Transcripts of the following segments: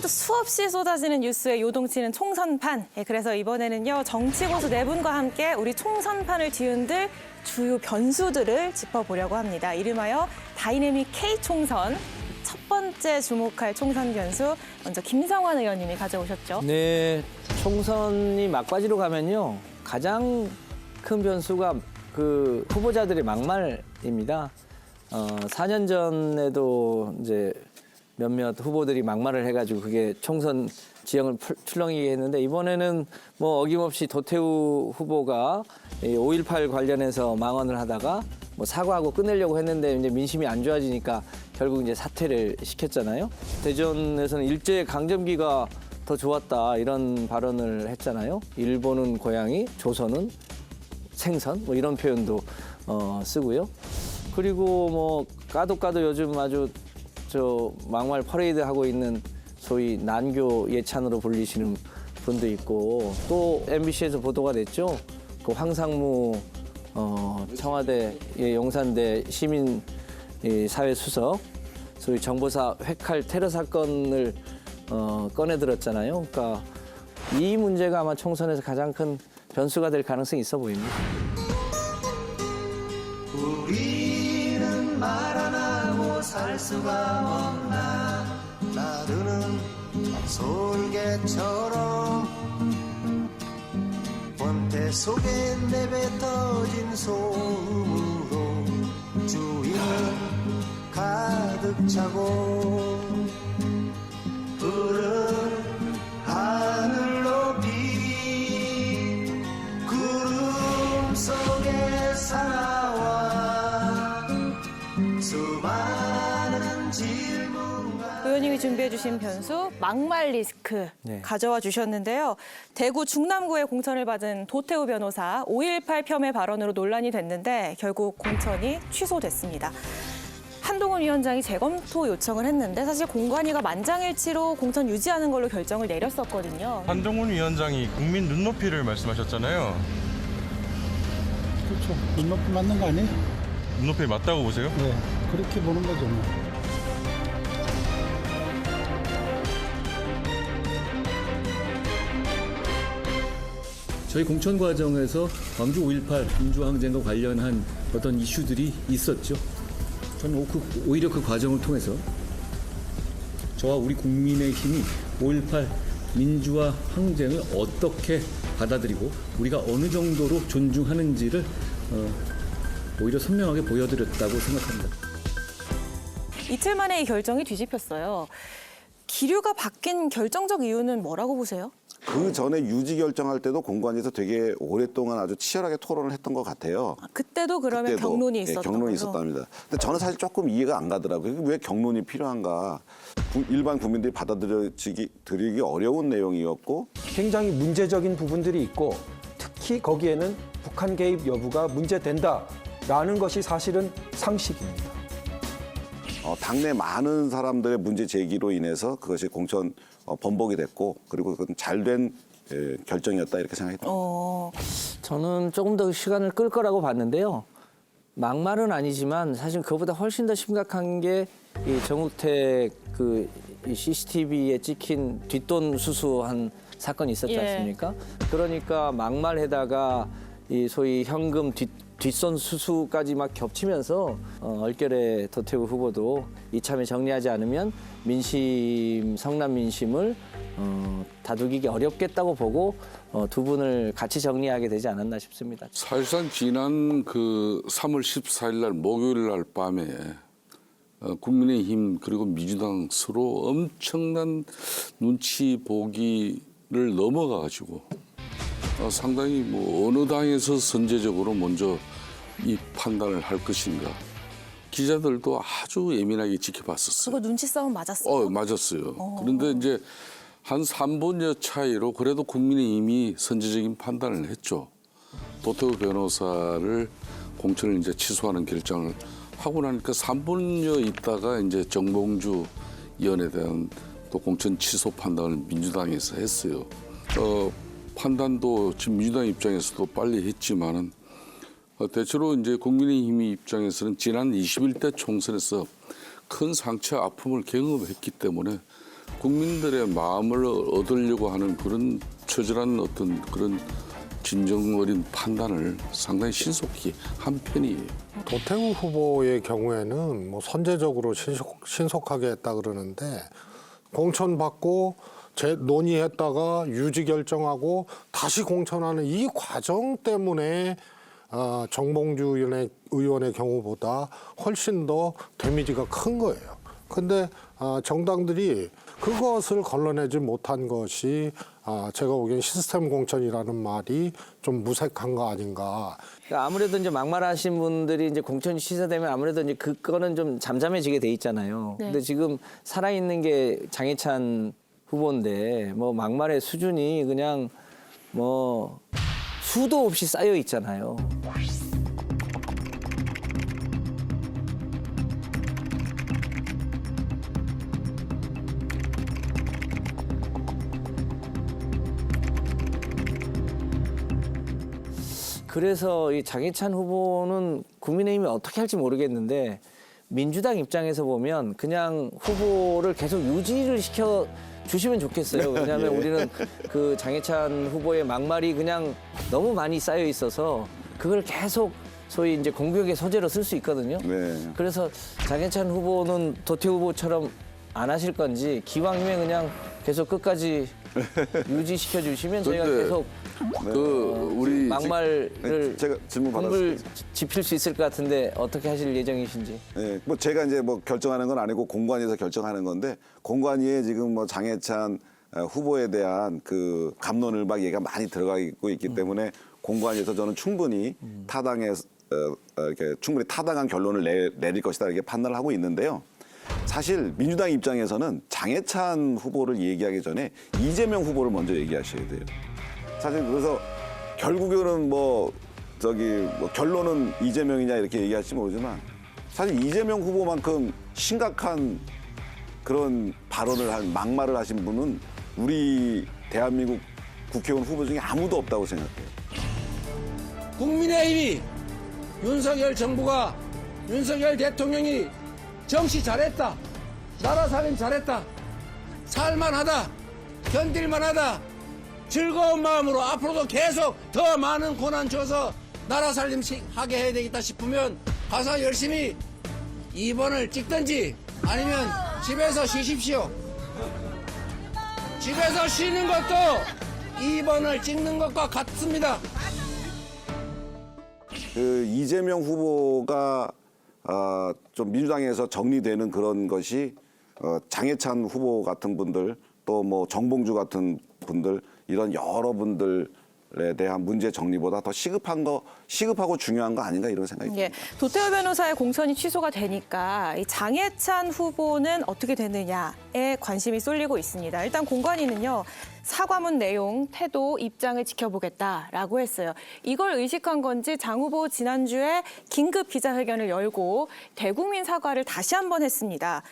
오늘도 수없이 쏟아지는 뉴스에 요동치는 총선판. 그래서 이번에는요, 정치 고수 네 분과 함께 우리 총선판을 뒤흔들 주요 변수들을 짚어보려고 합니다. 이름하여 다이내믹 K총선. 첫 번째 주목할 총선 변수, 먼저 김성환 의원님이 가져오셨죠. 네, 총선이 막바지로 가면요, 가장 큰 변수가 그 후보자들의 막말입니다. 4년 전에도 이제 몇몇 후보들이 막말을 해가지고 그게 총선 지형을 출렁이게 했는데, 이번에는 뭐 어김없이 도태우 후보가 5.18 관련해서 망언을 하다가 뭐 사과하고 끝내려고 했는데 이제 민심이 안 좋아지니까 결국 이제 사퇴를 시켰잖아요. 대전에서는 일제 강점기가 더 좋았다 이런 발언을 했잖아요. 일본은 고양이, 조선은 생선 뭐 이런 표현도 쓰고요. 그리고 뭐 까도 요즘 아주 저 막말 퍼레이드 하고 있는 소위 난교 예찬으로 불리시는 분도 있고, 또 MBC에서 보도가 됐죠. 그 황상무 청와대 용산대 시민 사회 수석, 소위 정보사 회칼 테러 사건을 꺼내들었잖아요. 그러니까 이 문제가 아마 총선에서 가장 큰 변수가 될 가능성이 있어 보입니다. 우리는 말 안 하고 살 수가 없나, 나르는 솔개처럼 번태 속에 내뱉어진 소음으로 주위는 가득 차고 푸른 하늘 높이 구름 속에 살아와 수많은 질문과. 의원님이 준비해주신 변수, 막말 리스크 가져와 주셨는데요. 대구 중남구에 공천을 받은 도태우 변호사 5.18 폄훼 발언으로 논란이 됐는데 결국 공천이 취소됐습니다. 한동훈 위원장이 재검토 요청을 했는데 사실 공관위가 만장일치로 공천 유지하는 걸로 결정을 내렸었거든요. 한동훈 위원장이 국민 눈높이를 말씀하셨잖아요. 그렇죠. 눈높이 맞는 거 아니에요? 눈높이 맞다고 보세요? 네, 그렇게 보는 거죠. 뭐. 저희 공천 과정에서 광주 5.18 민주항쟁과 관련한 어떤 이슈들이 있었죠. 저는 오히려 그 과정을 통해서 저와 우리 국민의힘이 5.18 민주화 항쟁을 어떻게 받아들이고 우리가 어느 정도로 존중하는지를 오히려 선명하게 보여드렸다고 생각합니다. 이틀 만에 이 결정이 뒤집혔어요. 기류가 바뀐 결정적 이유는 뭐라고 보세요? 그 전에 유지 결정할 때도 공관위에서 되게 오랫동안 아주 치열하게 토론을 했던 것 같아요. 그때도 그러면 그때도, 경론이 있었던 경론이 걸로? 있었답니다. 근데 저는 사실 조금 이해가 안 가더라고요. 왜 경론이 필요한가? 일반 국민들이 받아들이기 어려운 내용이었고, 굉장히 문제적인 부분들이 있고, 특히 거기에는 북한 개입 여부가 문제된다라는 것이 사실은 상식입니다. 당내 많은 사람들의 문제 제기로 인해서 그것이 공천 번복이 됐고, 그리고 그건 잘된 결정이었다 이렇게 생각했다. 저는 조금 더 시간을 끌 거라고 봤는데요. 막말은 아니지만 사실 그보다 훨씬 더 심각한 게 이 정우택 그 CCTV에 찍힌 뒷돈 수수한 사건이 있었지 않습니까? 그러니까 막말에다가 이 소위 현금 뒷손 수수까지 막 겹치면서 얼결에 도태우 후보도 이참에 정리하지 않으면 성남 민심을 다독이기 어렵겠다고 보고 두 분을 같이 정리하게 되지 않았나 싶습니다. 사실상 지난 그 3월 14일 날 목요일 날 밤에 국민의힘 그리고 민주당 서로 엄청난 눈치 보기를 넘어가가지고 상당히 뭐 어느 당에서 선제적으로 먼저 이 판단을 할 것인가. 기자들도 아주 예민하게 지켜봤었어요. 그거 눈치 싸움 맞았어요? 맞았어요. 그런데 이제 한 3분여 차이로 그래도 국민의힘이 선제적인 판단을 했죠. 도태우 변호사를 공천을 이제 취소하는 결정을 하고 나니까 3분여 있다가 이제 정봉주 의원에 대한 또 공천 취소 판단을 민주당에서 했어요. 판단도 지금 민주당 입장에서도 빨리 했지만은 대체로 이제 국민의힘 입장에서는 지난 21대 총선에서 큰 상처 아픔을 경험했기 때문에 국민들의 마음을 얻으려고 하는 그런 처절한 어떤 그런 진정 어린 판단을 상당히 신속히 한 편이에요. 도태우 후보의 경우에는 뭐 선제적으로 신속하게 했다 그러는데 공천받고 논의했다가 유지 결정하고 다시 공천하는 이 과정 때문에 정봉주 의원의 경우보다 훨씬 더 데미지가 큰 거예요. 근데 정당들이 그것을 걸러내지 못한 것이 제가 보기엔 시스템 공천이라는 말이 좀 무색한 거 아닌가. 그러니까 아무래도 이제 막말하신 분들이 이제 공천이 취소되면 아무래도 이제 그거는 좀 잠잠해지게 돼 있잖아요. 네. 근데 지금 살아있는 게 장해찬 후보인데 뭐 막말의 수준이 그냥 뭐 수도 없이 쌓여 있잖아요. 그래서 이 장해찬 후보는 국민의힘이 어떻게 할지 모르겠는데 민주당 입장에서 보면 그냥 후보를 계속 유지를 시켜 주시면 좋겠어요. 왜냐하면 우리는 그 장해찬 후보의 막말이 그냥 너무 많이 쌓여 있어서 그걸 계속 소위 이제 공격의 소재로 쓸 수 있거든요. 네. 그래서 장해찬 후보는 도태우 후보처럼 안 하실 건지 기왕이면 그냥 계속 끝까지 유지시켜 주시면 저희가 근데 계속 우리 막말을 제가 질문 공을 받았습니다. 짚힐 수 있을 것 같은데 어떻게 하실 예정이신지. 네, 뭐 제가 이제 뭐 결정하는 건 아니고 공관위에서 결정하는 건데 공관위에 지금 뭐 장해찬 후보에 대한 그 갑론을 막 얘가 많이 들어가고 있기 때문에 공관위에서 저는 충분히 이렇게 충분히 타당한 결론을 내릴 것이다 이렇게 판단을 하고 있는데요. 사실 민주당 입장에서는 장해찬 후보를 얘기하기 전에 이재명 후보를 먼저 얘기하셔야 돼요. 사실 그래서 결국에는 뭐 결론은 이재명이냐 이렇게 얘기할지 모르지만 사실 이재명 후보만큼 심각한 그런 발언을 한 막말을 하신 분은 우리 대한민국 국회의원 후보 중에 아무도 없다고 생각해요. 국민의힘이 윤석열 정부가 윤석열 대통령이 정치 잘했다. 나라 살림 잘했다. 살만하다. 견딜만하다. 즐거운 마음으로 앞으로도 계속 더 많은 고난 줘서 나라 살림 하게 해야 되겠다 싶으면 가서 열심히 2번을 찍든지 아니면 집에서 쉬십시오. 집에서 쉬는 것도 2번을 찍는 것과 같습니다. 그 이재명 후보가 좀 민주당에서 정리되는 그런 것이 장해찬 후보 같은 분들 또 뭐 정봉주 같은 분들 이런 여러분들에 대한 문제 정리보다 더 시급하고 중요한 거 아닌가 이런 생각이 듭니다. 예, 도태우 변호사의 공천이 취소가 되니까 이 장해찬 후보는 어떻게 되느냐에 관심이 쏠리고 있습니다. 일단 공관위는요. 사과문 내용, 태도, 입장을 지켜보겠다라고 했어요. 이걸 의식한 건지 장 후보 지난주에 긴급 기자회견을 열고 대국민 사과를 다시 한번 했습니다.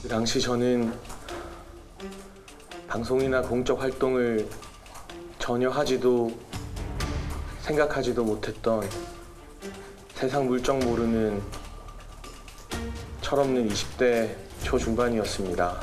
그 당시 저는 방송이나 공적 활동을 전혀 하지도 생각하지도 못했던 세상 물정 모르는 철없는 20대 초중반이었습니다.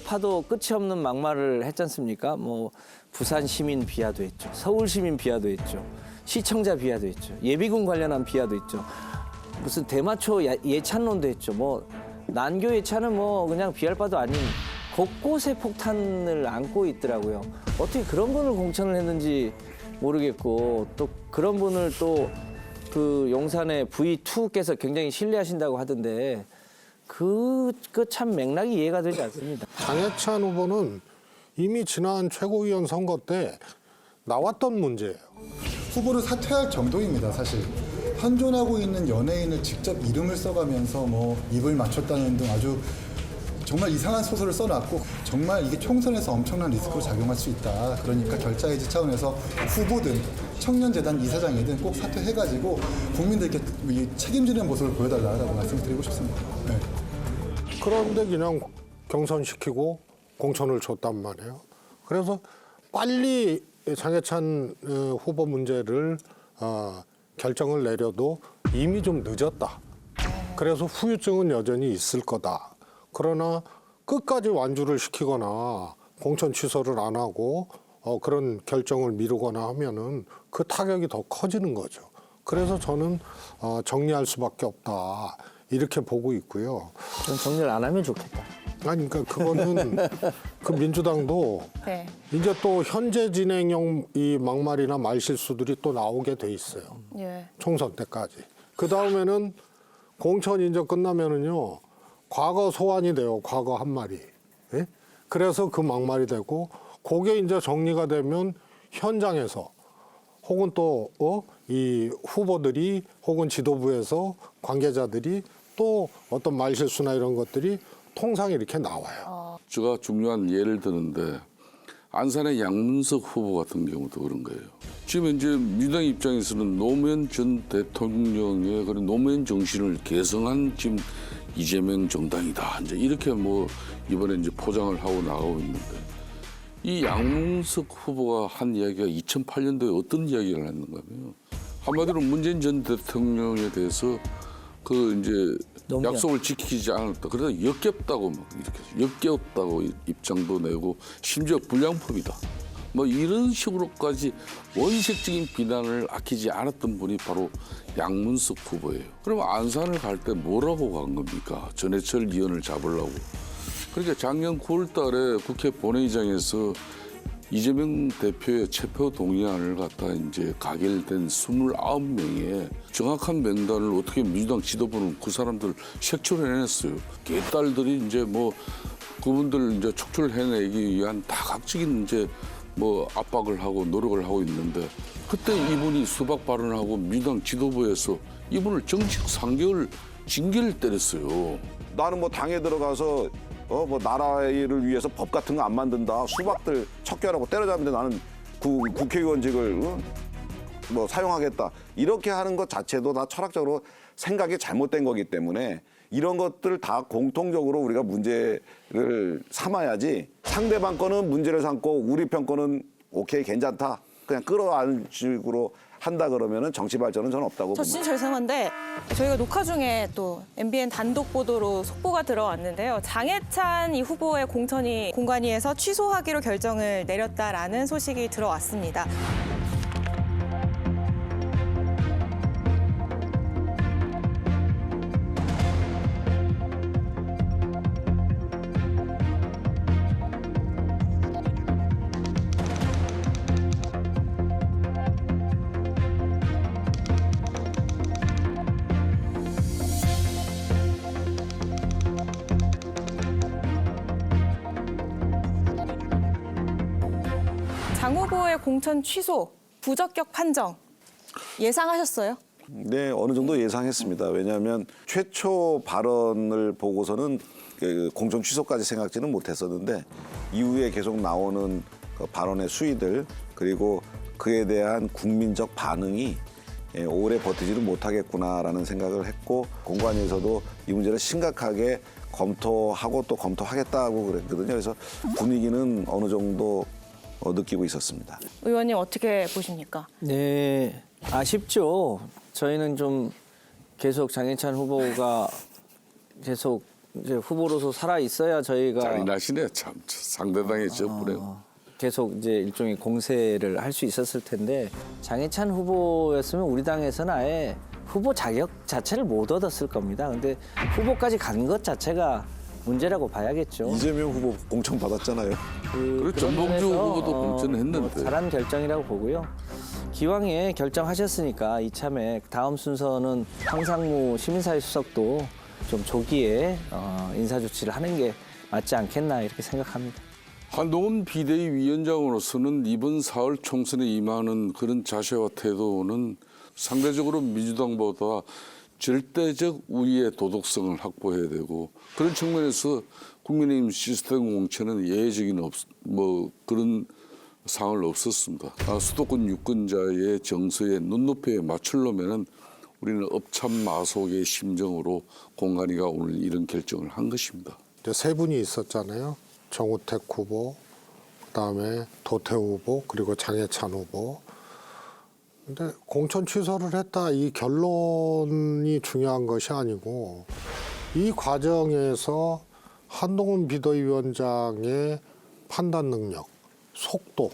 파도 끝이 없는 막말을 했지 않습니까? 뭐 부산 시민 비하도 했죠. 서울 시민 비하도 했죠. 시청자 비하도 했죠. 예비군 관련한 비하도 있죠. 무슨 대마초 예찬론도 했죠. 뭐 난교 예찬은 뭐 그냥 비할 바도 아닌 곳곳에 폭탄을 안고 있더라고요. 어떻게 그런 분을 공천을 했는지 모르겠고 또 그런 분을 또 그 용산의 V2께서 굉장히 신뢰하신다고 하던데 그 참 맥락이 이해가 되지 않습니다. 장해찬 후보는 이미 지난 최고위원 선거 때 나왔던 문제예요. 후보를 사퇴할 정도입니다, 사실. 현존하고 있는 연예인을 직접 이름을 써가면서 뭐 입을 맞췄다는 등 아주 정말 이상한 소설을 써놨고 정말 이게 총선에서 엄청난 리스크로 작용할 수 있다. 그러니까 결자해지 차원에서 후보든 청년재단 이사장이든 꼭 사퇴해가지고 국민들께 책임지는 모습을 보여달라고 말씀을 드리고 싶습니다. 네. 그런데 그냥 경선시키고 공천을 줬단 말이에요. 그래서 빨리 장해찬 후보 문제를 결정을 내려도 이미 좀 늦었다. 그래서 후유증은 여전히 있을 거다. 그러나 끝까지 완주를 시키거나 공천 취소를 안 하고 그런 결정을 미루거나 하면은 그 타격이 더 커지는 거죠. 그래서 저는 정리할 수밖에 없다. 이렇게 보고 있고요. 좀 정리를 안 하면 좋겠다. 아니, 그러니까 그거는 그 민주당도 네. 이제 또 현재 진행형 이 막말이나 말실수들이 또 나오게 돼 있어요. 예. 총선 때까지. 그 다음에는 공천 이제 끝나면은요, 과거 소환이 돼요. 과거 한 말이. 예? 그래서 그 막말이 되고, 그게 이제 정리가 되면 현장에서 혹은 또 이 후보들이 혹은 지도부에서 관계자들이 또 어떤 말실수나 이런 것들이 통상 이렇게 나와요. 제가 중요한 예를 드는데 안산의 양문석 후보 같은 경우도 그런 거예요. 지금 이제 민주당 입장에서는 노무현 전 대통령의 그런 노무현 정신을 계승한 지금 이재명 정당이다. 이제 이렇게 뭐 이번에 이제 포장을 하고 나가고 있는데 이 양문석 후보가 한 이야기가 2008년도에 어떤 이야기를 했는가 하면 한마디로 문재인 전 대통령에 대해서 그 이제 약속을 지키지 않았다. 그래서 역겹다고 막 이렇게 역겹다고 입장도 내고 심지어 불량품이다. 뭐 이런 식으로까지 원색적인 비난을 아끼지 않았던 분이 바로 양문석 후보예요. 그럼 안산을 갈 때 뭐라고 간 겁니까? 전해철 의원을 잡으려고. 그러니까 작년 9월 달에 국회 본회의장에서 이재명 대표의 체포 동의안을 갖다 이제 가결된 29명의 정확한 명단을 어떻게 민주당 지도부는 그 사람들 색출해냈어요. 깨딸들이 이제 뭐 그분들 이제 촉출해내기 위한 다각적인 이제 뭐 압박을 하고 노력을 하고 있는데 그때 이분이 수박 발언하고 민주당 지도부에서 이분을 정식 3개월 징계를 때렸어요. 나는 뭐 당에 들어가서 뭐 나라를 위해서 법 같은 거 안 만든다. 수박들 척결하고 때려잡는데 나는 국회의원직을 뭐 사용하겠다. 이렇게 하는 것 자체도 다 철학적으로 생각이 잘못된 거기 때문에 이런 것들 다 공통적으로 우리가 문제를 삼아야지 상대방 거는 문제를 삼고 우리 편 거는 오케이 괜찮다. 그냥 끌어안을 식으로 한다 그러면은 정치 발전은 저는 없다고 저 봅니다. 진짜 죄송한데 저희가 녹화 중에 또 MBN 단독 보도로 속보가 들어왔는데요. 장해찬 이 후보의 공천이 공관위에서 취소하기로 결정을 내렸다라는 소식이 들어왔습니다. 장 후보의 공천 취소, 부적격 판정 예상하셨어요? 네, 어느 정도 예상했습니다. 왜냐하면 최초 발언을 보고서는 그 공천 취소까지 생각지는 못했었는데 이후에 계속 나오는 그 발언의 수위들 그리고 그에 대한 국민적 반응이 오래 버티지를 못하겠구나라는 생각을 했고 공관위에서도 이 문제를 심각하게 검토하고 또 검토하겠다고 그랬거든요. 그래서 분위기는 어느 정도 느끼고 있었습니다. 의원님 어떻게 보십니까? 네, 아쉽죠. 저희는 좀 계속 장해찬 후보가 계속 이제 후보로서 살아 있어야 저희가 잔인하시네 참 상대당의 접근해요. 계속 이제 일종의 공세를 할 수 있었을 텐데 장해찬 후보였으면 우리 당에서는 아예 후보 자격 자체를 못 얻었을 겁니다. 근데 후보까지 간 것 자체가 문제라고 봐야겠죠. 이재명 후보 공천 받았잖아요. 그리고 전봉주 후보도 공천했는데. 잘한 결정이라고 보고요. 기왕에 결정하셨으니까 이참에 다음 순서는 황상무 시민사회 수석도 좀 조기에 인사조치를 하는 게 맞지 않겠나 이렇게 생각합니다. 한동훈 비대위 위원장으로서는 이번 4월 총선에 임하는 그런 자세와 태도는 상대적으로 민주당보다 절대적 우위의 도덕성을 확보해야 되고 그런 측면에서 국민의힘 시스템 공천은 예외적인 그런 상황은 없었습니다. 수도권 유권자의 정서에 눈높이에 맞추려면은 우리는 업참마속의 심정으로 공관위가 오늘 이런 결정을 한 것입니다. 이제 세 분이 있었잖아요. 정우택 후보, 그다음에 도태우 후보, 그리고 장해찬 후보. 근데 공천 취소를 했다 이 결론이 중요한 것이 아니고 이 과정에서 한동훈 비대위원장의 판단 능력, 속도,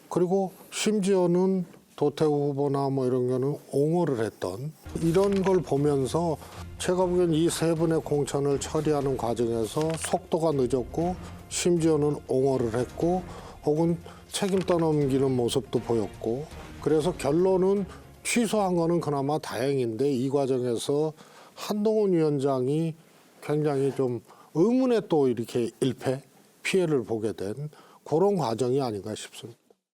그리고 심지어는 도태우 후보나 뭐 이런 거는 옹호를 했던 이런 걸 보면서 제가 보기엔 이 세 분의 공천을 처리하는 과정에서 속도가 늦었고 심지어는 옹호를 했고 혹은 책임 떠넘기는 모습도 보였고 그래서 결론은 취소한 거는 그나마 다행인데 이 과정에서 한동훈 위원장이 굉장히 좀 의문에 또 이렇게 피해를 보게 된 그런 과정이 아닌가 싶습니다.